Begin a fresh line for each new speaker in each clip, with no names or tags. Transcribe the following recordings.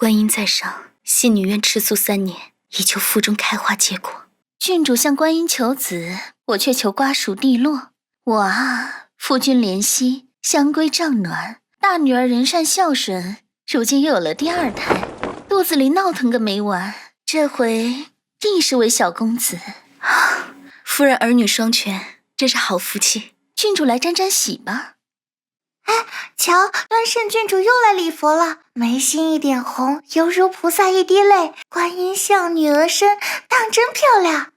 观音在上，系女愿吃素3年，以求腹中开花结果。
郡主向观音求子，我却求瓜熟蒂落。我啊，夫君怜惜，香闺帐暖，大女儿人善孝顺，如今又有了第2胎，肚子里闹腾个没完。这回定是位小公子。
夫人儿女双全，真是好福气。
郡主来沾沾喜吧。
哎，瞧，端圣郡主又来礼佛了，眉心一点红，犹如菩萨一滴泪，观音像女儿身，当真漂亮。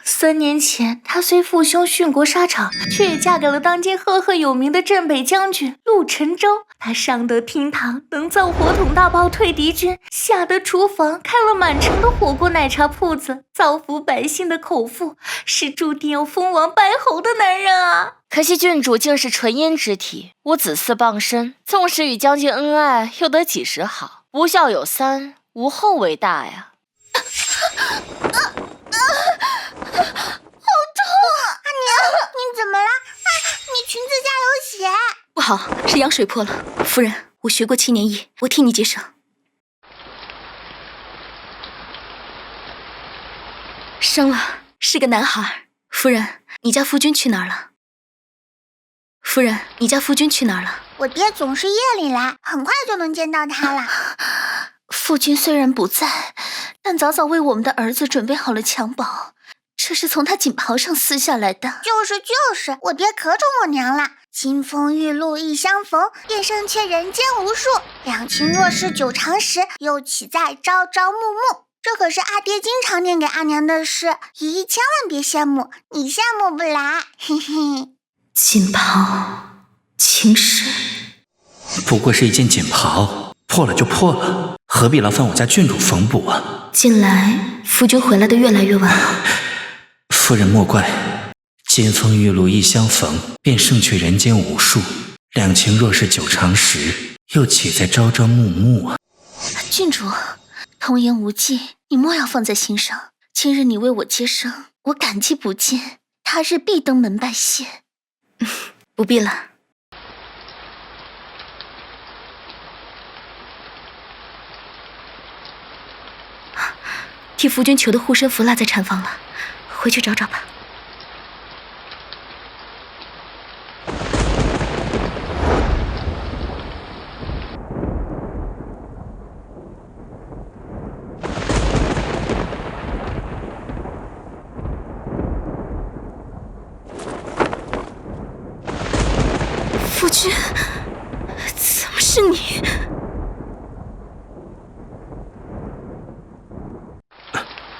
3年前，她虽父兄殉国沙场，却也嫁给了当今赫赫有名的镇北将军陆沉舟。她上得厅堂，能造火筒大炮退敌军；下得厨房，开了满城的火锅奶茶铺子，造福百姓的口腹，是注定要封王拜侯的男人啊！
可惜郡主竟是纯阴之体，我子嗣傍身，纵使与将军恩爱，又得几时好？无孝有3，无后为大呀！
好痛啊！你怎么了？你裙子下有血。
不好，是羊水破了。夫人，我学过7年医，我替你接生。生了，是个男孩。夫人，你家夫君去哪儿了？夫人，你家夫君去哪儿了？
我爹总是夜里来，很快就能见到他了。
父君虽然不在，但早早为我们的儿子准备好了襁褓，这是从他锦袍上撕下来的。
就是，我爹可宠我娘了。金风玉露一相逢，便胜却人间无数。两情若是久长时，又岂在朝朝暮暮。这可是阿爹经常念给阿娘的诗，姨姨千万别羡慕，你羡慕不来。嘿嘿。
锦袍，情深。
不过是一件锦袍，破了就破了，何必劳烦我家郡主缝补啊？
近来夫君回来的越来越晚了。
夫人莫怪，金风玉露一相逢，便胜却人间无数。两情若是久长时，又岂在朝朝暮暮啊？
郡主，童言无忌，你莫要放在心上。今日你为我接生，我感激不尽，他日必登门拜谢。
不必了。替夫君求的护身符落在禅房了，回去找找吧。夫君，怎么是你？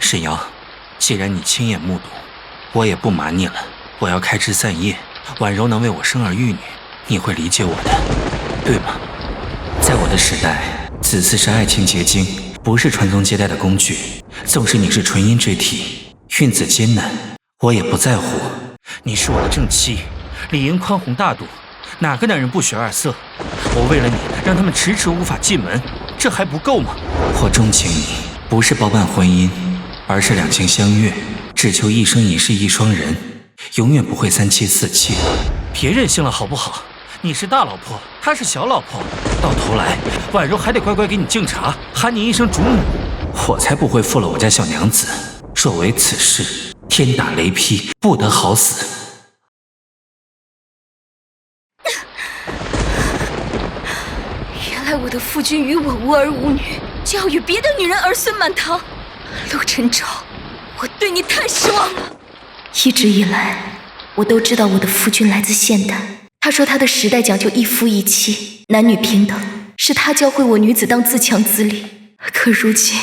沈瑶，既然你亲眼目睹，我也不瞒你了。我要开枝散叶，婉柔能为我生儿育女，你会理解我的，对吗？在我的时代，子嗣是爱情结晶，不是传宗接代的工具。纵使你是纯阴之体，孕子艰难，我也不在乎。你是我的正妻，理应宽宏大度，哪个男人不学2色？我为了你，让他们迟迟无法进门，这还不够吗？我钟情你，不是包办婚姻，而是两情相悦，只求一生一世一双人，永远不会3妻4妾。别任性了好不好？你是大老婆，她是小老婆，到头来婉柔还得乖乖给你敬茶，喊你一声主母，我才不会负了我家小娘子。若为此事，天打雷劈，不得好死。
原来我的夫君与我无儿无女，就要与别的女人儿孙满堂。陆沉舟，我对你太失望了。一直以来，我都知道我的夫君来自现代。他说他的时代讲究一夫一妻，男女平等，是他教会我女子当自强自立。可如今，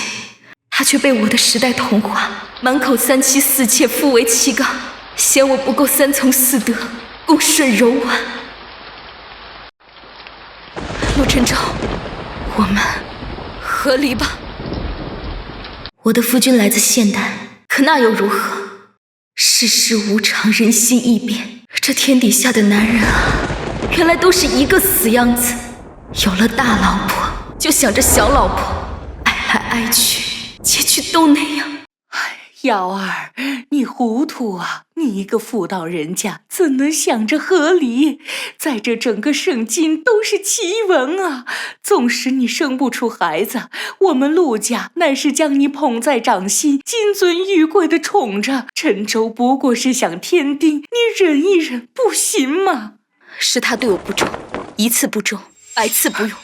他却被我的时代同化，满口3妻4妾，夫为妻纲，嫌我不够3从4德，恭顺柔婉。陆沉舟，我们和离吧。我的夫君来自现代，可那又如何？世事无常，人心易变，这天底下的男人啊，原来都是一个死样子。有了大老婆，就想着小老婆，爱来爱去，结局都那样。
瑶儿，你糊涂啊！你一个妇道人家，怎能想着合理？在这整个圣经都是奇闻啊！纵使你生不出孩子，我们陆家乃是将你捧在掌心，金尊玉贵的宠着。陈州不过是想添丁，你忍一忍不行吗？
是他对我不忠，一次不忠，百次不用。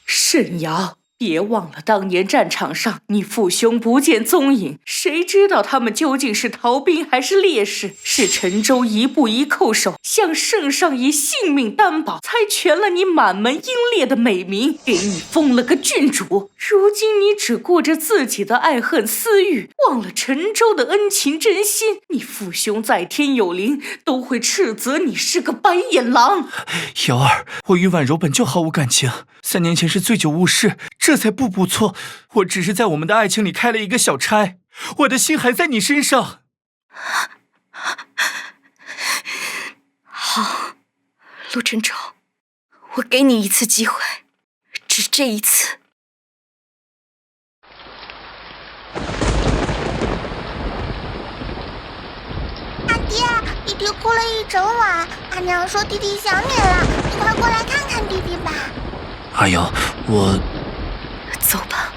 沈瑶，别忘了当年战场上你父兄不见踪影，谁知道他们究竟是逃兵还是烈士？是陈州一步一叩首，向圣上以性命担保，才全了你满门英烈的美名，给你封了个郡主。如今你只顾着自己的爱恨私欲，忘了陈州的恩情真心，你父兄在天有灵，都会斥责你是个白眼狼。
瑶儿，我与婉柔本就毫无感情，3年前是醉酒误事，这才步步错。我只是在我们的爱情里开了一个小差，我的心还在你身上。
好，陆晨舟，我给你一次机会，只这一次。
阿爹，弟弟哭了一整晚，阿娘说弟弟想你了，你快过来看看弟弟吧。
阿瑶，我……
走吧。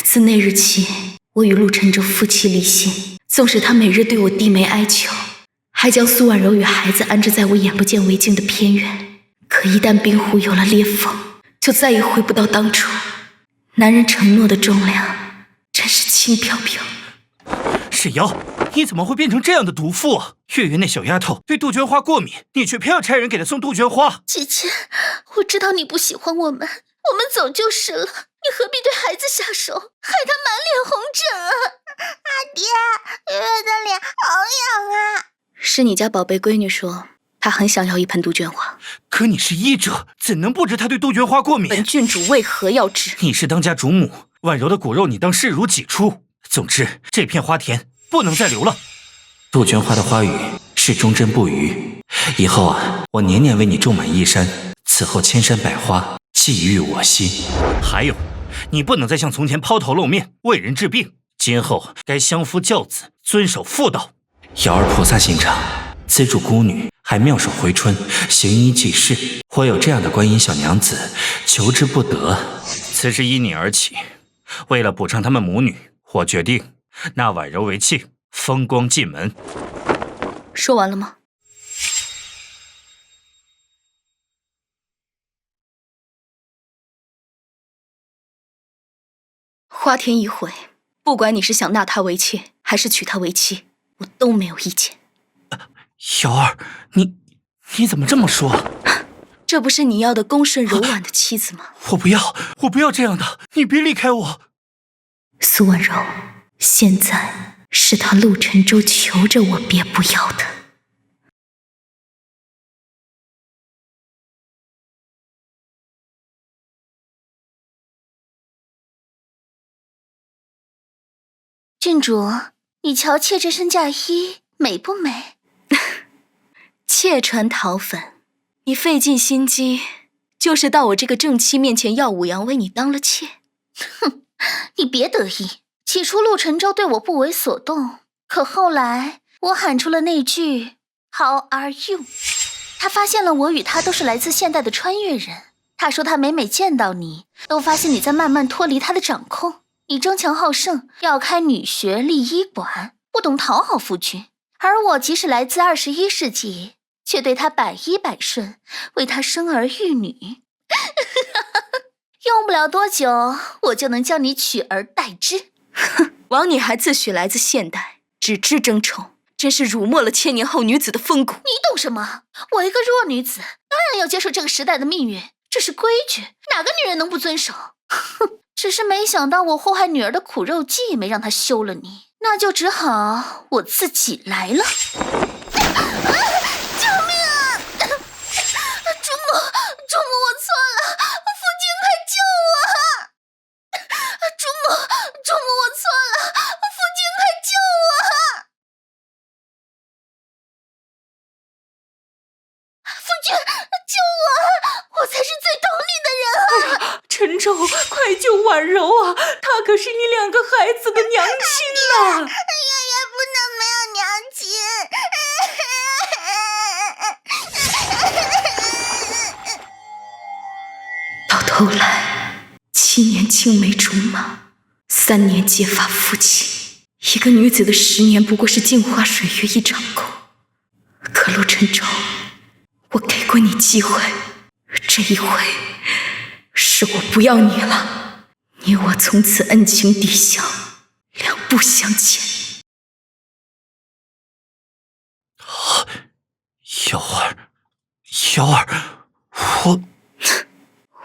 自那日起，我与陆晨舟夫妻离心。纵使他每日对我低眉哀求，还将苏婉柔与孩子安置在我眼不见为净的偏远，可一旦冰湖有了裂缝，就再也回不到当初。男人承诺的重量真是轻飘飘。
沈瑶，你怎么会变成这样的毒妇啊？月月那小丫头对杜鹃花过敏，你却偏要差人给她送杜鹃花。
姐姐，我知道你不喜欢我们走就是了，你何必对孩子下手，害他满脸红疹啊！
阿爹，月月的脸好痒啊！
是你家宝贝闺女说，她很想要一盆杜鹃花。
可你是医者，怎能不知她对杜鹃花过敏？
本郡主为何要知？
你是当家主母，婉柔的骨肉你当视如己出。总之，这片花田不能再留了。杜鹃花的花语是忠贞不渝，以后啊，我年年为你种满一山，此后千山百花，寄予我心。还有，你不能再像从前抛头露面，为人治病。今后该相夫教子，遵守妇道。瑶儿菩萨心肠，资助孤女，还妙手回春，行医济世。我有这样的观音小娘子，求之不得。此事依你而起，为了补偿他们母女，我决定纳婉柔为妾，风光进门。
说完了吗？花田已毁，不管你是想纳她为妾，还是娶她为妻，我都没有意见。
瑶儿，你怎么这么说？
这不是你要的恭顺柔婉的妻子吗？
我不要这样的，你别离开我。
苏婉柔，现在是他陆晨舟求着我别不要的。
郡主，你瞧妾这身嫁衣美不美？
妾穿桃粉，你费尽心机，就是到我这个正妻面前耀武扬威，你当了妾？
哼，你别得意。起初陆晨舟对我不为所动，可后来我喊出了那句 How are you？ 他发现了我与他都是来自现代的穿越人。他说他每每见到你，都发现你在慢慢脱离他的掌控。你争强好胜，要开女学立医馆，不懂讨好夫君。而我即使来自21世纪，却对他百依百顺，为他生儿育女。用不了多久，我就能将你取而代之。
枉你还自诩来自现代，只知争宠，真是辱没了千年后女子的风骨。
你懂什么？我一个弱女子，当然要接受这个时代的命运，这是规矩，哪个女人能不遵守？哼，只是没想到我祸害女儿的苦肉计没让她休了你，那就只好我自己来了。救命啊！主母，我错了，夫君快救我！主母，我错了，夫君快救我！夫君，救我！我才是最懂你的人啊！
陈舟，快救婉柔啊！她可是你2个孩子的娘亲呐！
爷爷不能没有娘亲。
到头来，7年青梅竹马，3年结发夫妻，一个女子的10年不过是镜花水月一场空。可陆晨舟，我给过你机会，这一回是我不要你了。你我从此恩情抵消，两不相欠。
瑶儿，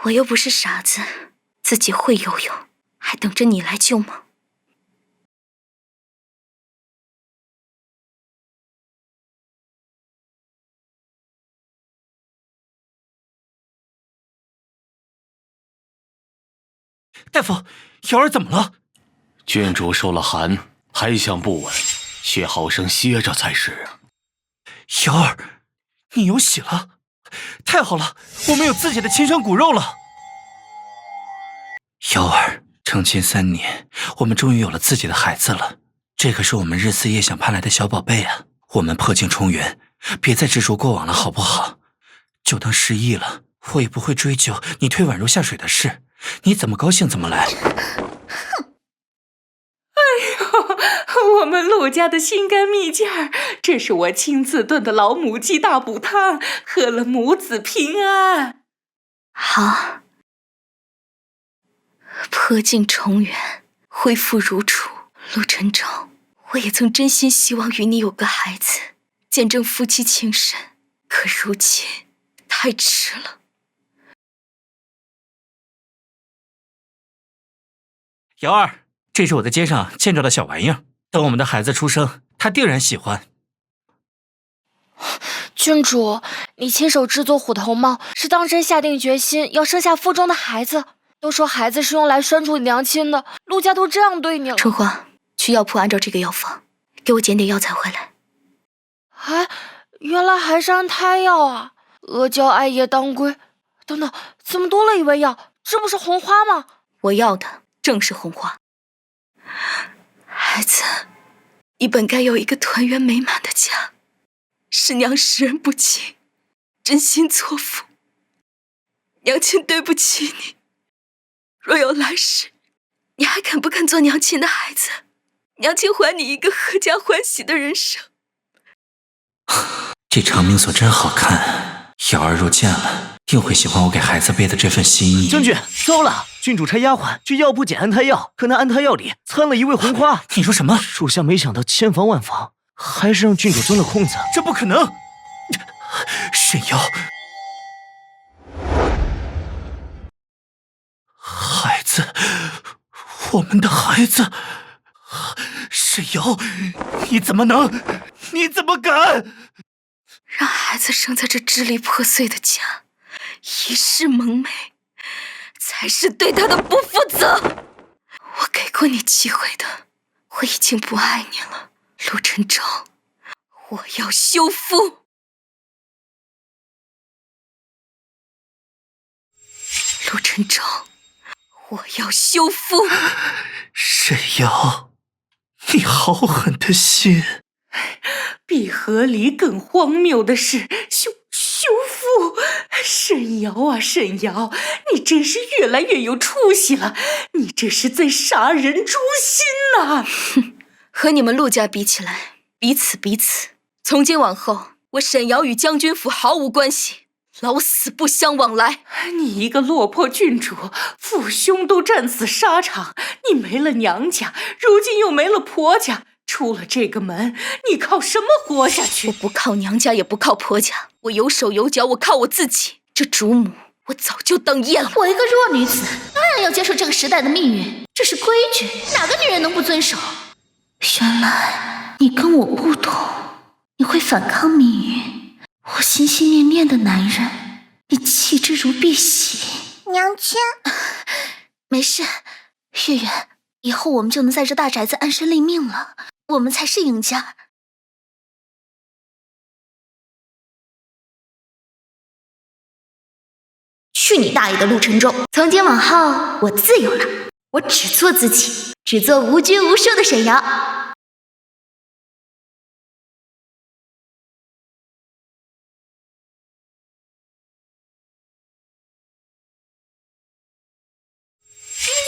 我又不是傻子，自己会游泳，还等着你来救吗？
大夫，瑶儿怎么了？
郡主受了寒，胎象不稳，需好生歇着才是。
瑶儿，你有喜了，太好了，我们有自己的亲生骨肉了。瑶儿，成亲3年，我们终于有了自己的孩子了，这可是我们日思夜想盼来的小宝贝啊！我们破镜重圆，别再执着过往了，好不好？就当失忆了，我也不会追究你推婉柔下水的事，你怎么高兴怎么来。
我们陆家的心肝蜜饯儿，这是我亲自炖的老母鸡大补汤，喝了母子平安。
好，破镜重圆，恢复如初。陆晨舟，我也曾真心希望与你有个孩子，见证夫妻情深，可如今太迟了。
瑶儿，这是我在街上见着的小玩意儿，等我们的孩子出生，他定然喜欢。
郡主，你亲手制作虎头帽，是当真下定决心要生下腹中的孩子？都说孩子是用来拴住你娘亲的，陆家都这样对你了。
春花，去药铺按照这个药方，给我捡点药材回来。
哎，原来还是安胎药啊！阿胶、艾叶、当归，等等，怎么多了一味药？这不是红花吗？
我要的正是红花。孩子，你本该有一个团圆美满的家，是娘识人不清，真心错付。娘亲对不起你，若有来世，你还肯不肯做娘亲的孩子？娘亲还你一个阖家欢喜的人生。
这长命锁真好看，瑶儿若见了，定会喜欢我给孩子备的这份心意。
将军，糟了！郡主差丫鬟去药铺捡安胎药，可那安胎药里掺了一味红花。
你说什么？
属下没想到千防万防，还是让郡主钻了空子。
这不可能！沈瑶，孩子，我们的孩子，沈瑶，你怎么能？你怎么敢？
让孩子生在这支离破碎的家，一世蒙昧，才是对他的不负责。我给过你机会的，我已经不爱你了，陆晨舟，我要修复。陆晨舟，我要修复。
沈瑶，你好狠的心！
比和离更荒谬的是修复。沈瑶啊，沈瑶，你真是越来越有出息了，你这是在杀人诛心呐！
哼，和你们陆家比起来，彼此。从今往后，我沈瑶与将军府毫无关系，老死不相往来。
你一个落魄郡主，父兄都战死沙场，你没了娘家，如今又没了婆家。出了这个门，你靠什么活下去？
我不靠娘家，也不靠婆家，我有手有脚，我靠我自己。这主母，我早就当厌了。
我一个弱女子，当然要接受这个时代的命运，这是规矩，哪个女人能不遵守？原来你跟我不同，你会反抗命运。我心心念念的男人，你弃之如敝屣。
娘亲，
没事，月月，以后我们就能在这大宅子安身立命了。我们才是赢家。
去你大爷的陆晨舟！从今往后，我自由了，我只做自己，只做无拘无束的沈瑶。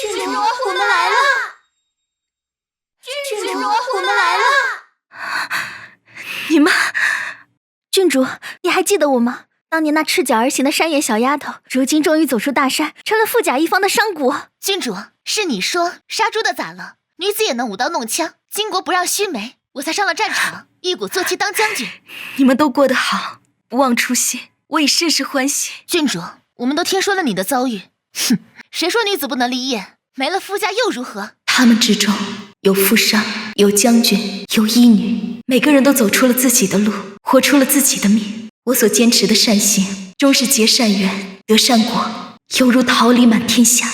郡主，我们来了！郡主，我们来了！
你们，
郡主，你还记得我吗？当年那赤脚而行的山野小丫头，如今终于走出大山，成了富甲一方的商贾。
郡主，是你说杀猪的咋了？女子也能舞刀弄枪，巾帼不让须眉，我才上了战场，一鼓作气当将军。
你们都过得好，不忘初心，我已甚是欢喜。
郡主，我们都听说了你的遭遇。哼，谁说女子不能立业？没了夫家又如何？
他们之中有富商，有将军，有医女，每个人都走出了自己的路，活出了自己的命。我所坚持的善行，终是结善缘，得善果，犹如桃李满天下。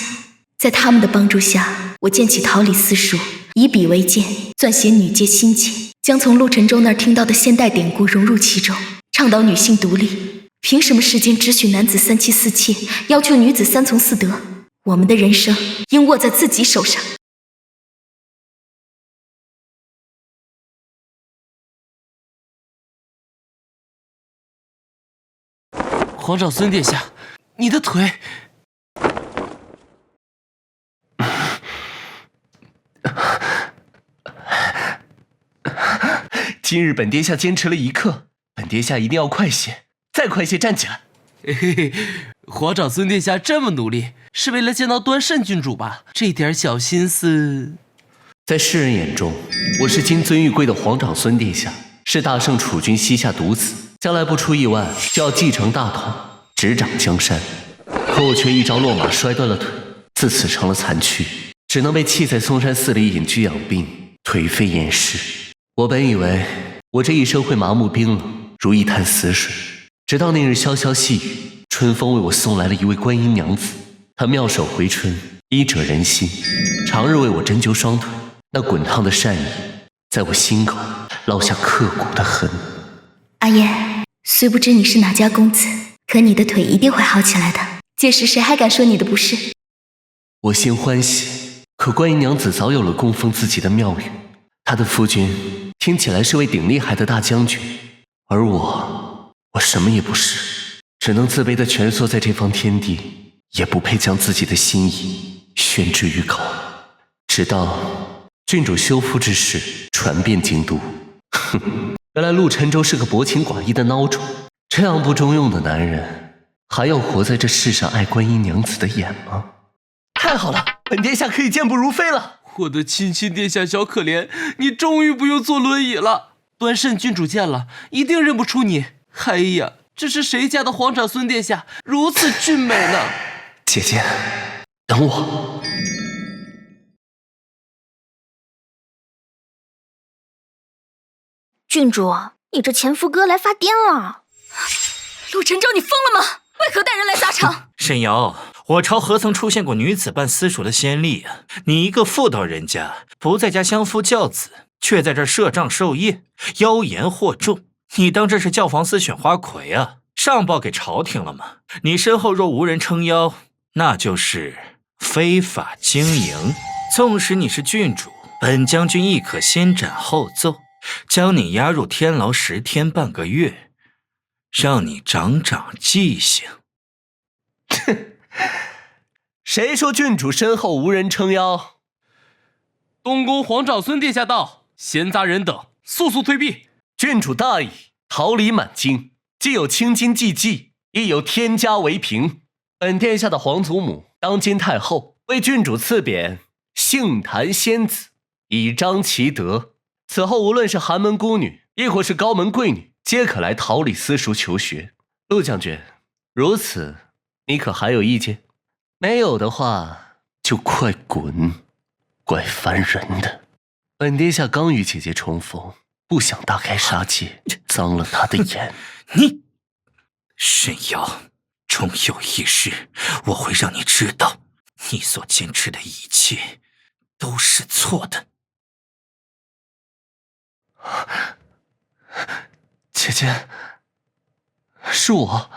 在他们的帮助下，我建起桃李私塾，以笔为鉴，撰写女界心经，将从陆晨舟那儿听到的现代典故融入其中，倡导女性独立。凭什么世间只许男子3妻4妾，要求女子3从4德？我们的人生应握在自己手上。
皇长孙殿下，你的腿……
今日本殿下坚持了1刻，本殿下一定要快些，再快些站起来。
嘿嘿，皇长孙殿下这么努力，是为了见到端慎郡主吧？这点小心思，
在世人眼中，我是金尊玉贵的皇长孙殿下，是大圣储君膝下独子，将来不出意外就要继承大统，执掌江山。可我却一招落马摔断了腿，自此成了残躯，只能被弃在嵩山寺里隐居养病，颓废厌世。我本以为我这一生会麻木冰冷，如一潭死水，直到那日潇潇细雨，春风为我送来了一位观音娘子。她妙手回春，医者仁心，常日为我针灸双腿，那滚烫的善意在我心口烙下刻骨的痕。
阿燕，虽不知你是哪家公子，可你的腿一定会好起来的，届时谁还敢说你的不是？
我心欢喜，可观音娘子早有了供奉自己的庙宇，她的夫君听起来是位顶厉害的大将军，而我什么也不是，只能自卑地蜷缩在这方天地，也不配将自己的心意宣之于口。直到郡主修夫之事传遍京都，哼，原来陆晨舟是个薄情寡义的孬种，这样不中用的男人，还要活在这世上爱观音娘子的眼吗？太好了，本殿下可以健步如飞了。
我的亲亲殿下小可怜，你终于不用坐轮椅了。端慎郡主见了，一定认不出你。哎呀，这是谁家的皇长孙殿下，如此俊美呢？
姐姐，等我。
郡主，你这前夫哥来发癫了！
陆晨舟，你疯了吗？为何带人来砸场？
沈瑶，我朝何曾出现过女子办私塾的先例啊？你一个妇道人家，不在家相夫教子，却在这设帐授业，妖言惑众，你当这是教坊司选花魁啊？上报给朝廷了吗？你身后若无人撑腰，那就是非法经营。纵使你是郡主，本将军亦可先斩后奏，将你押入天牢10天半个月，让你长长记性。
哼，谁说郡主身后无人撑腰？
东宫皇长孙殿下到，闲杂人等速速退避。
郡主大意，桃李满京，既有青筋济济，亦有天家为凭。本殿下的皇祖母当今太后为郡主赐匾杏坛仙子，以彰其德。此后无论是寒门孤女，亦或是高门贵女，皆可来桃李私塾求学。陆将军，如此你可还有意见？没有的话就快滚，怪烦人的。本殿下刚与姐姐重逢，不想大开杀戒，脏了她的眼。
你，沈瑶，终有一日我会让你知道，你所坚持的一切都是错的。
姐姐，是我，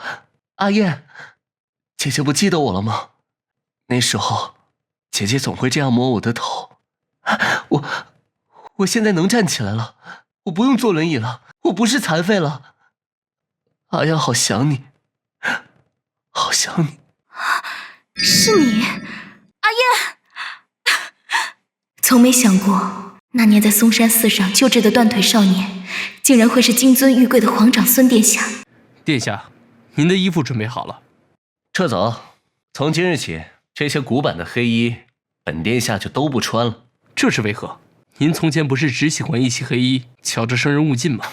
阿燕，姐姐不记得我了吗？那时候，姐姐总会这样摸我的头。我现在能站起来了，我不用坐轮椅了，我不是残废了。阿阳，好想你，好想你。
是你，阿燕。从没想过，那年在嵩山寺上救治的断腿少年，竟然会是金尊玉贵的皇长孙殿下。
殿下，您的衣服准备好了。
撤走，从今日起，这些古板的黑衣，本殿下就都不穿了。
这是为何？您从前不是只喜欢一袭黑衣，瞧着生人勿近吗？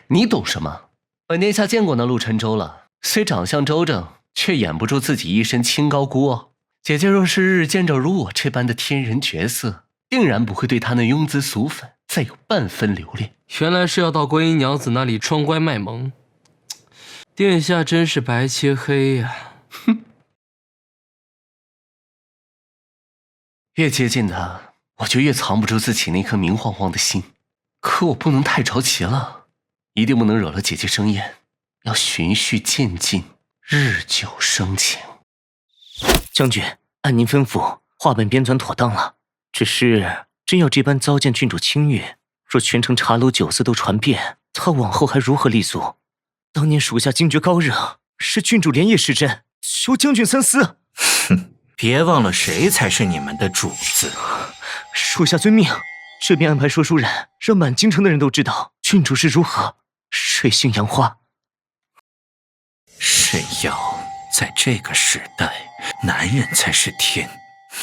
你懂什么？本殿下见过那陆沉舟了，虽长相周正，却掩不住自己一身清高孤傲。姐姐若是日日见着如我这般的天人绝色，定然不会对他那庸姿俗粉再有半分留恋。
原来是要到观音娘子那里装乖卖萌。殿下真是白切黑呀！
哼，越接近他，我就越藏不住自己那颗明晃晃的心。可我不能太着急了，一定不能惹了姐姐生厌，要循序渐进，日久生情。
将军，按您吩咐，话本编纂妥当了。只是真要这般糟践郡主清誉，若全城茶楼酒肆都传遍，他往后还如何立足？当年属下惊觉高热，是郡主连夜施针，求将军三思。
哼，别忘了谁才是你们的主子。
属下遵命。这边安排说书人，让满京城的人都知道郡主是如何水性杨花。
沈瑶，在这个时代，男人才是天，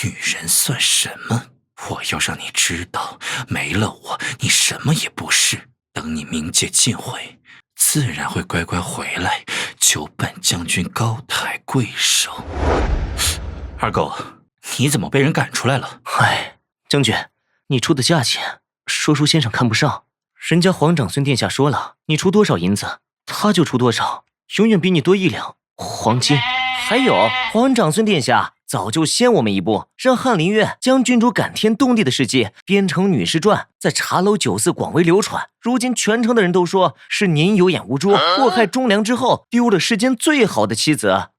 女人算什么？我要让你知道，没了我，你什么也不是。等你冥界尽毁，自然会乖乖回来，求本将军高抬贵手。二狗，你怎么被人赶出来了？
唉，将军，你出的价钱，说书先生看不上。人家皇长孙殿下说了，你出多少银子，他就出多少，永远比你多1两黄金。还有，皇长孙殿下早就先我们一步，让翰林院将郡主感天动地的事迹编成《女士传》，在茶楼酒肆广为流传。如今全城的人都说是您有眼无珠，祸害忠良之后，丢了世间最好的妻子。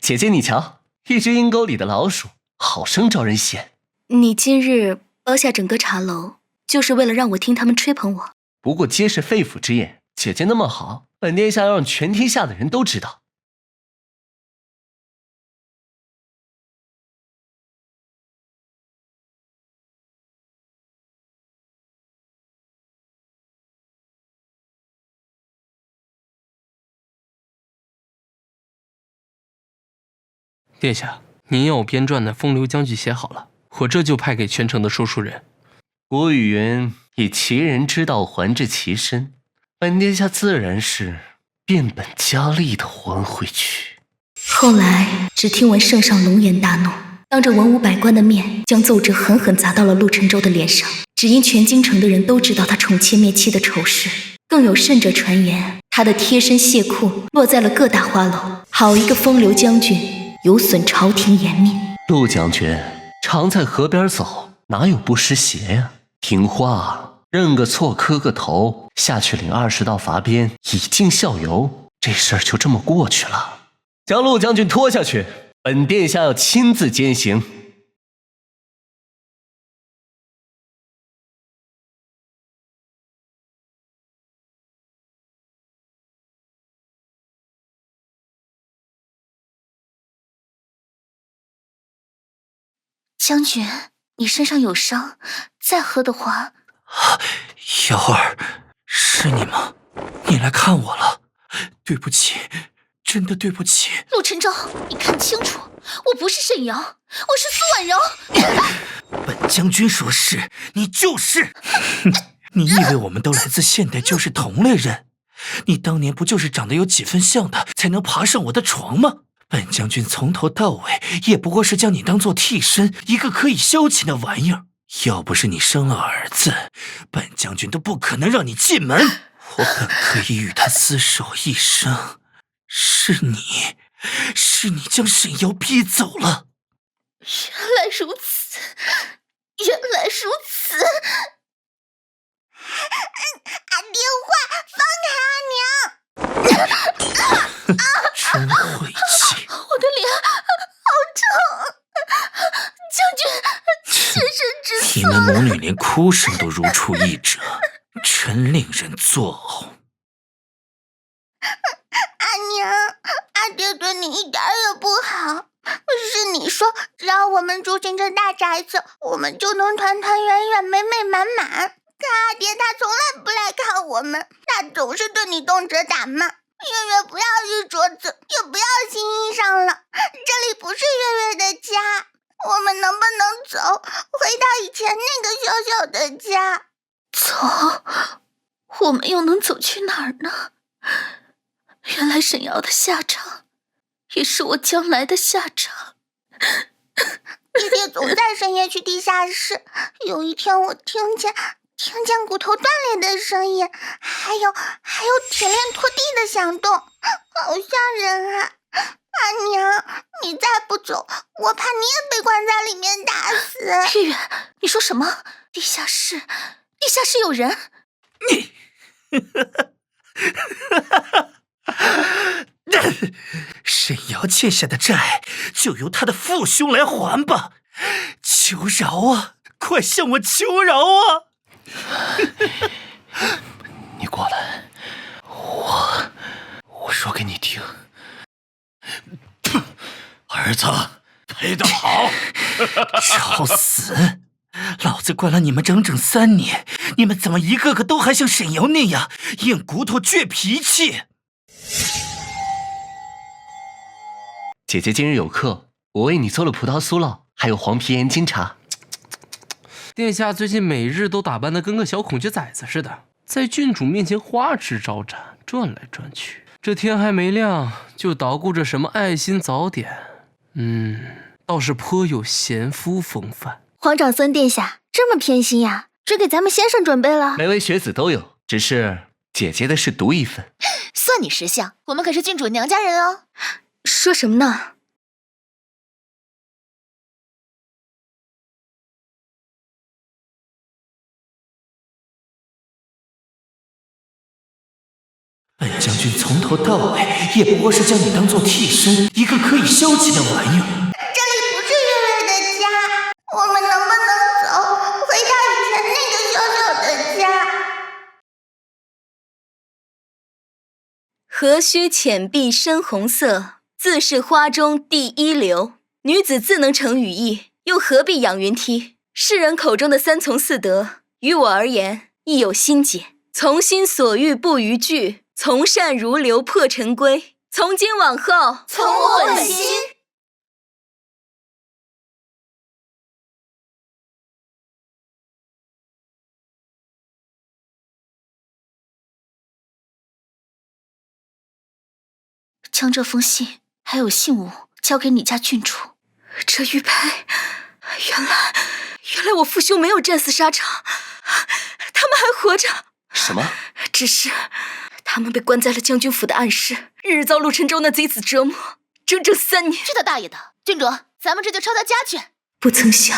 姐姐你瞧，一只阴沟里的老鼠，好生招人嫌。
你今日包下整个茶楼，就是为了让我听他们吹捧我？
不过皆是肺腑之言，姐姐那么好，本殿下要让全天下的人都知道。
殿下，您要我编撰的风流将剧写好了，我这就派给全城的说书人。
古语云：“以其人之道还治其身。”本殿下自然是变本加厉的还回去。
后来只听闻圣上龙颜大怒，当着文武百官的面，将奏折狠狠砸到了陆沉舟的脸上。只因全京城的人都知道他宠妾灭妻的丑事，更有甚者传言，他的贴身械库落在了各大花楼。好一个风流将军，有损朝廷颜面。
陆将军常在河边走，哪有不湿鞋呀？听话，认个错磕个头，下去领20道罚鞭，以儆效尤，这事儿就这么过去了。将陆将军拖下去，本殿下要亲自监刑。
将军，你身上有伤，再喝的话……
瑶儿，是你吗？你来看我了，对不起，真的对不起。
陆沉舟，你看清楚，我不是沈阳，我是苏婉柔。
本将军说是，你就是。你以为我们都来自现代就是同类人？你当年不就是长得有几分像的，才能爬上我的床吗？本将军从头到尾也不过是将你当做替身，一个可以消遣的玩意儿。要不是你生了儿子，本将军都不可能让你进门。我本可以与他厮守一生，是你将沈瑶逼走了。
原来如此，原来如此。
电话，放开啊娘！
真晦气！
我的脸好痛，将军妾身之
你们母女连哭声都如出一辙，真令人作呕。
阿娘，阿爹对你一点也不好。是你说，只要我们住进这大宅子，我们就能团团圆圆、美美满满。可阿爹他从来不来看我们，他总是对你动辄打骂。月月不要玉镯子，也不要新衣裳了，这里不是月月的家。我们能不能走，回到以前那个小小的家？
走？我们又能走去哪儿呢？原来沈瑶的下场，也是我将来的下场。
你爹总在深夜去地下室，有一天我听见骨头断裂的声音，还有铁链拖地的响动，好吓人啊！阿娘，你再不走，我怕你也被关在里面打死。
月月，你说什么？地下室有人？
你，沈瑶欠下的债，就由他的父兄来还吧。求饶啊！快向我求饶啊！
你过来，我说给你听。
儿子，配得好！找死！老子关了你们整整3年，你们怎么一个个都还像沈瑶那样硬骨头倔脾气？
姐姐今日有客，我为你做了葡萄酥酪，还有黄皮盐金茶。
殿下最近每日都打扮得跟个小孔雀崽子似的，在郡主面前花枝招展，转来转去。这天还没亮，就捣鼓着什么爱心早点，倒是颇有贤夫风范。
皇长孙殿下这么偏心呀，只给咱们先生准备了。
每位学子都有，只是姐姐的是独一份。
算你识相，我们可是郡主娘家人哦。
说什么呢？
本将军从头到尾也不过是将你当做替身，一个可以消遣的玩意儿。
这里不是月月的家，我们能不能走，回到以前那个小小的家？
何须浅碧深红色，自是花中第一流。女子自能成羽翼，又何必养云梯？世人口中的3从4德，于我而言亦有心解。从心所欲不逾矩，从善如流破尘归。从今往后，
从我本心。
将这封信还有信物交给你家郡主。
这玉佩，原来我父兄没有战死沙场，他们还活着。
什么？
只是他们被关在了将军府的暗室，日日遭陆晨舟那贼子折磨，整整3年。
去他大爷的！郡主，咱们这就抄他家去。
不曾想，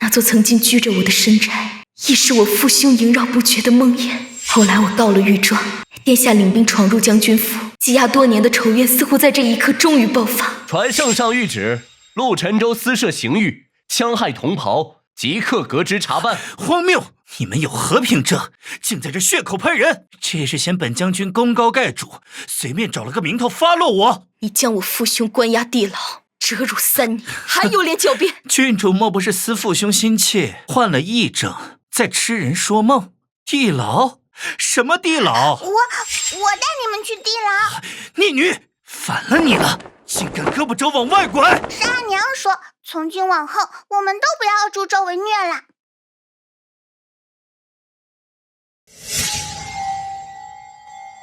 那座曾经居着我的深宅，亦是我父兄萦绕不绝的梦魇。后来我告了御状，殿下领兵闯入将军府，积压多年的仇怨似乎在这一刻终于爆发。
传圣上谕旨，陆晨舟私设刑狱，戕害同袍，即刻革职查办。
荒谬！你们有何凭证，竟在这血口喷人？这是嫌本将军功高盖主，随便找了个名头发落我。
你将我父兄关押地牢，折辱3年，还有脸狡辩？
郡主莫不是思父兄心切，换了议政，在痴人说梦？地牢？什么地牢？
我带你们去地牢。
逆女，反了你了，竟敢胳膊肘往外拐！
是阿娘说，从今往后我们都不要助纣为虐了。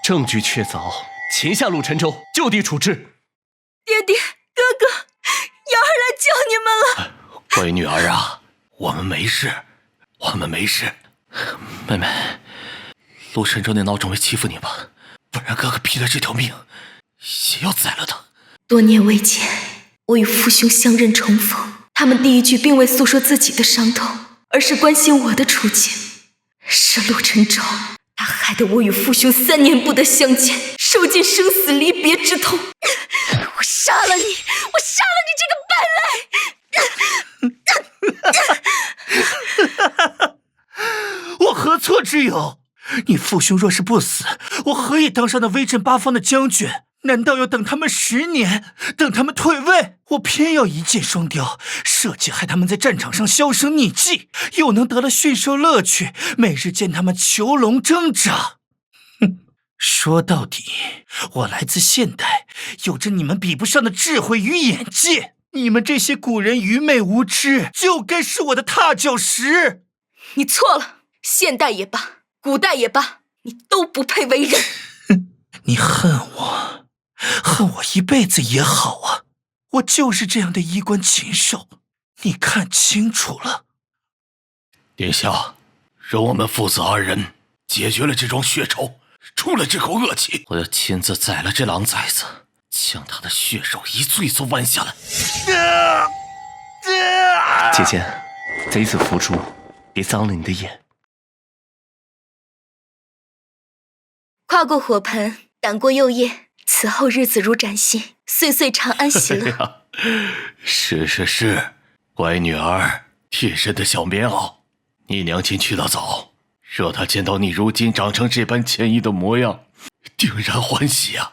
证据确凿，擒下陆晨舟，就地处置。
爹爹，哥哥，瑶儿来救你们了。
乖女儿啊，我们没事，我们没事。妹妹，陆晨舟那孬种会欺负你吧？不然哥哥拼了这条命也要宰了他。
多年未见，我与父兄相认重逢，他们第一句并未诉说自己的伤痛，而是关心我的处境。是陆晨舟，他害得我与父兄3年不得相见，受尽生死离别之痛。杀了你！我杀了你这个败类！
我何错之有？你父兄若是不死，我何以当上那威震八方的将军？难道要等他们10年，等他们退位？我偏要一箭双雕，设计害他们在战场上销声匿迹，又能得了驯兽乐趣，每日见他们囚笼挣扎。哼，说到底，我来自现代，有着你们比不上的智慧与眼界。你们这些古人愚昧无知，就该是我的踏脚石。
你错了，现代也罢，古代也罢，你都不配为人。
你恨我，恨我一辈子也好啊，我就是这样的衣冠禽兽，你看清楚了。
殿下，容我们父子2人解决了这桩血仇，出了这口恶气。我要亲自宰了这狼崽子，将他的血肉一簇一簇剜下来。
姐姐，贼子伏诛，别脏了你的眼。
跨过火盆，赶过幼夜，此后日子如崭新，岁岁长安喜乐。
是，乖女儿，贴身的小棉袄。你娘亲去得早，若她见到你如今长成这般谦抑的模样，定然欢喜啊。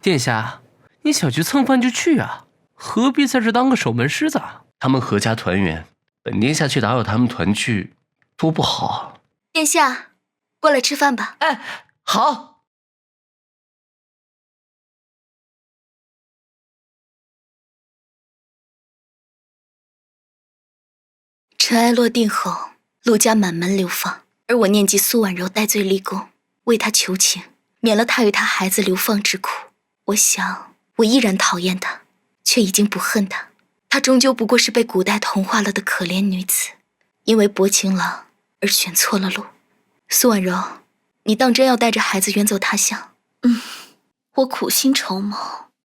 殿下，你想去蹭饭就去啊，何必在这当个守门狮子啊？
他们阖家团圆，本殿下去打扰他们团聚，多不好啊。
殿下，过来吃饭吧。
哎，好。
尘埃落定后，陆家满门流放，而我念及苏婉柔戴罪立功，为她求情，免了她与她孩子流放之苦。我想，我依然讨厌她，却已经不恨她。她终究不过是被古代同化了的可怜女子，因为薄情郎而选错了路。苏婉柔，你当真要带着孩子远走他乡？
我苦心筹谋，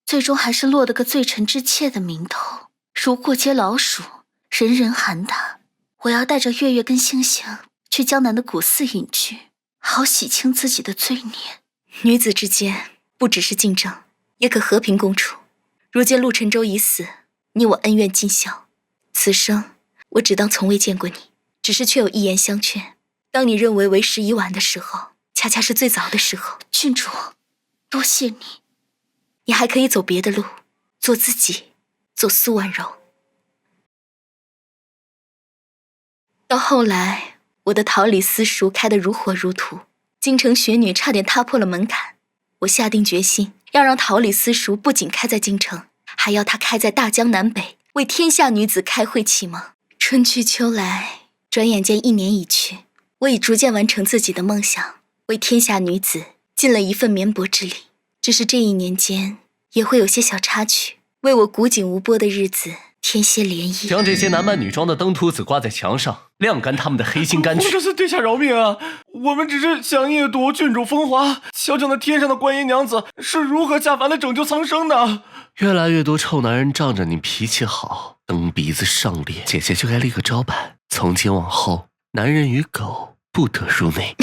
最终还是落得个罪臣之妾的名头，如过街老鼠，人人喊打。我要带着月月跟星星去江南的古寺隐居，好洗清自己的罪孽。
女子之间不只是竞争，也可和平共处。如今陆沉舟已死，你我恩怨尽消，此生我只当从未见过你，只是却有一言相劝。当你认为为时已晚的时候，恰恰是最早的时候。
郡主，多谢你。
你还可以走别的路，做自己，做苏婉柔。到后来，我的桃李私塾开得如火如荼，京城学女差点踏破了门槛。我下定决心，要让桃李私塾不仅开在京城，还要它开在大江南北，为天下女子开会启蒙。春去秋来，转眼间1年已去，我已逐渐完成自己的梦想，为天下女子尽了一份绵薄之力。只是这1年间，也会有些小插曲，为我古井无波的日子添些涟漪。
将这些男扮女装的登徒子挂在墙上，晾干他们的黑心肝去。
这是殿下饶命啊！我们只是想夜睹郡主风华，瞧瞧那天上的观音娘子是如何下凡来拯救苍生的。
越来越多臭男人仗着你脾气好，蹬鼻子上脸，姐姐就该立个招牌，从今往后，男人与狗不得入内。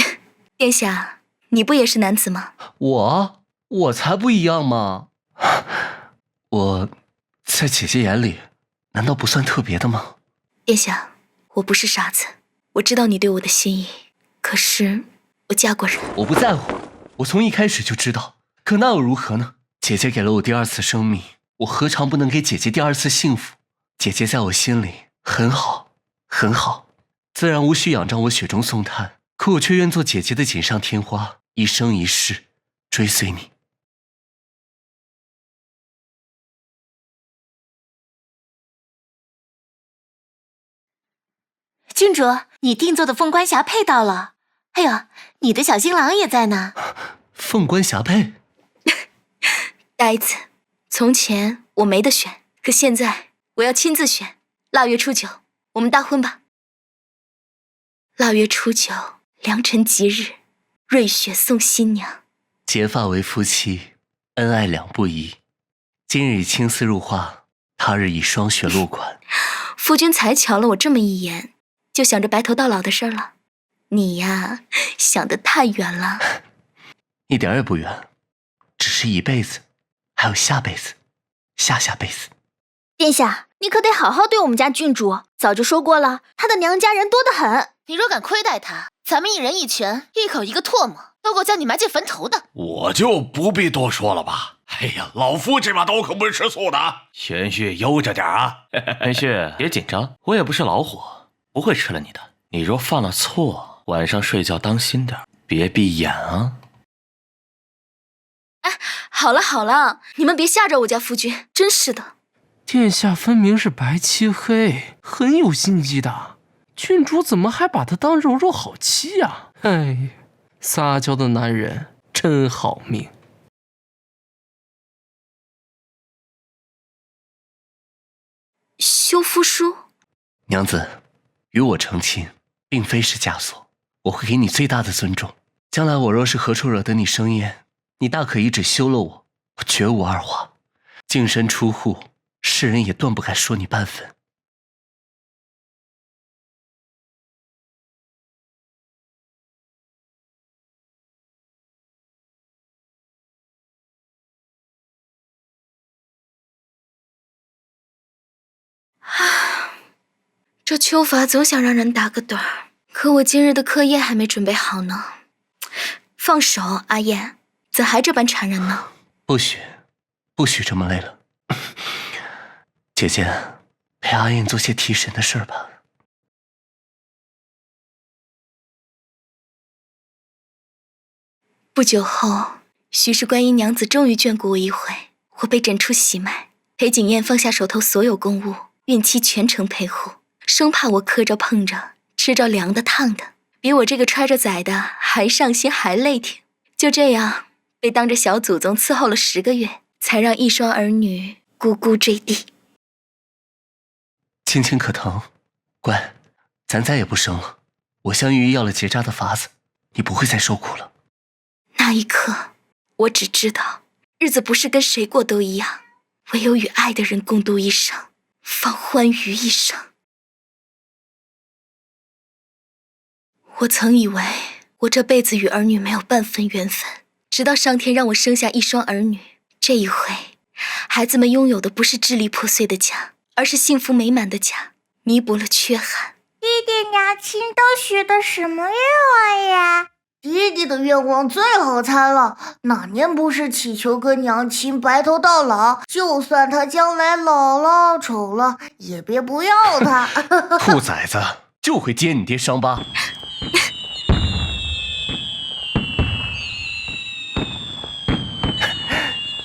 殿下，你不也是男子吗？
我才不一样嘛！我在姐姐眼里，难道不算特别的吗？
殿下，我不是傻子，我知道你对我的心意，可是我嫁过人。
我不在乎，我从一开始就知道，可那又如何呢？姐姐给了我第2次生命，我何尝不能给姐姐第2次幸福？姐姐在我心里很好，很好，自然无需仰仗我雪中送炭，可我却愿做姐姐的锦上添花，一生一世追随你。
郡主，你定做的凤冠霞帔到了。哎呦，你的小新郎也在呢。
凤冠霞帔？
呆子，从前我没得选，可现在我要亲自选。腊月初9，我们大婚吧。腊月初9，良辰吉日，瑞雪送新娘。
结发为夫妻，恩爱两不疑。今日以青丝入画，他日以霜雪落款。
夫君才瞧了我这么一眼，就想着白头到老的事儿了。你呀，想得太远了。
一点也不远，只是一辈子，还有下辈子、下下辈子。
殿下，你可得好好对我们家郡主。早就说过了，她的娘家人多得很。你若敢亏待她，咱们一人一拳，一口一个唾沫，都够将你埋进坟头的。
我就不必多说了吧。哎呀，老夫这把刀可不是吃素的，玄旭悠着点啊。
玄旭，别紧张，我也不是老虎，不会吃了你的。你若犯了错，晚上睡觉当心点，别闭眼啊。
哎，好了好了，你们别吓着我家夫君，真是的。
殿下分明是白漆黑，很有心机的。郡主怎么还把他当柔柔好妻呀？哎，撒娇的男人真好命。
修夫叔，
娘子，与我成亲，并非是枷锁，我会给你最大的尊重。将来我若是何处惹得你生厌，你大可一纸休了我，我绝无二话。净身出户，世人也断不敢说你半分。
这秋法总想让人打个盹儿，可我今日的课业还没准备好呢。放手，阿燕，怎还这般缠人呢？
不许，不许这么累了。姐姐，陪阿燕做些提神的事儿吧。
不久后，许是观音娘子终于眷顾我一回，我被诊出喜脉，裴景燕放下手头所有公务，孕期全程陪护，生怕我磕着碰着，吃着凉的烫的，比我这个揣着崽的还上心还累挺。就这样，被当着小祖宗伺候了10个月，才让一双儿女咕咕坠地。
青青可疼，乖，咱再也不生了。我向玉医要了结扎的法子，你不会再受苦了。
那一刻，我只知道，日子不是跟谁过都一样，唯有与爱的人共度一生，方欢愉一生。我曾以为我这辈子与儿女没有半分缘分，直到上天让我生下一双儿女。这一回，孩子们拥有的不是支离破碎的家，而是幸福美满的家，弥补了缺憾。
弟弟娘亲都许的什么愿望呀？弟弟的愿望最好猜了，哪年不是祈求跟娘亲白头到老？就算他将来老了丑了，也别不要他。
兔崽子就会揭你爹伤疤。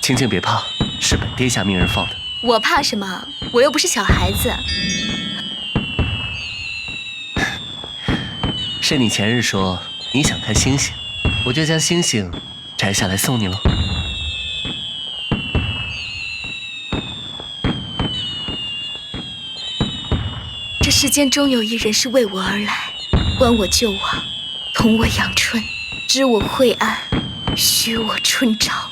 青青别怕，是本殿下命人放的。
我怕什么？我又不是小孩子。
是你前日说你想看星星，我就将星星摘下来送你喽。
这世间终有一人是为我而来，观我救亡，同我养春，知我晦暗，许我春朝。